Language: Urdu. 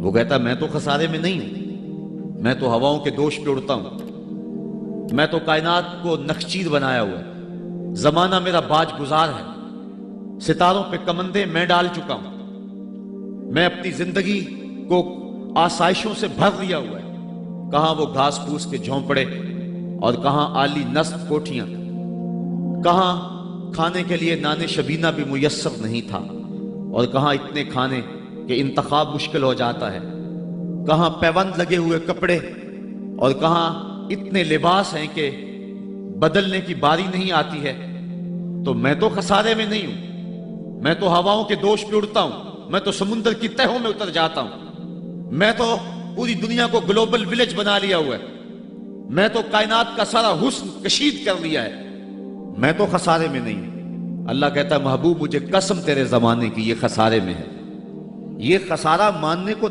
وہ کہتا ہے میں تو خسارے میں نہیں ہوں، میں تو ہواؤں کے دوش پہ اڑتا ہوں، میں تو کائنات کو نخچیر بنایا ہوا ہے، زمانہ میرا باج گزار ہے، ستاروں پہ کمندے میں ڈال چکا ہوں، میں اپنی زندگی کو آسائشوں سے بھر لیا ہوا ہے، کہاں وہ گھاس پھوس کے جھونپڑے اور کہاں عالی نصب کوٹھیاں، کہاں کھانے کے لیے نان شبینہ بھی میسر نہیں تھا، اور کہاں اتنے کھانے کہ انتخاب مشکل ہو جاتا ہے، کہاں پیوند لگے ہوئے کپڑے اور کہاں اتنے لباس ہیں کہ بدلنے کی باری نہیں آتی ہے۔ تو میں تو خسارے میں نہیں ہوں، میں تو ہواؤں کے دوش پہ اڑتا ہوں، میں تو سمندر کی تہوں میں اتر جاتا ہوں، میں تو پوری دنیا کو گلوبل ولیج بنا لیا ہوا ہے، میں تو کائنات کا سارا حسن کشید کر لیا ہے، میں تو خسارے میں نہیں ہوں۔ اللہ کہتا ہے محبوب مجھے قسم تیرے زمانے کی، یہ خسارے میں ہے، یہ خسارہ ماننے کو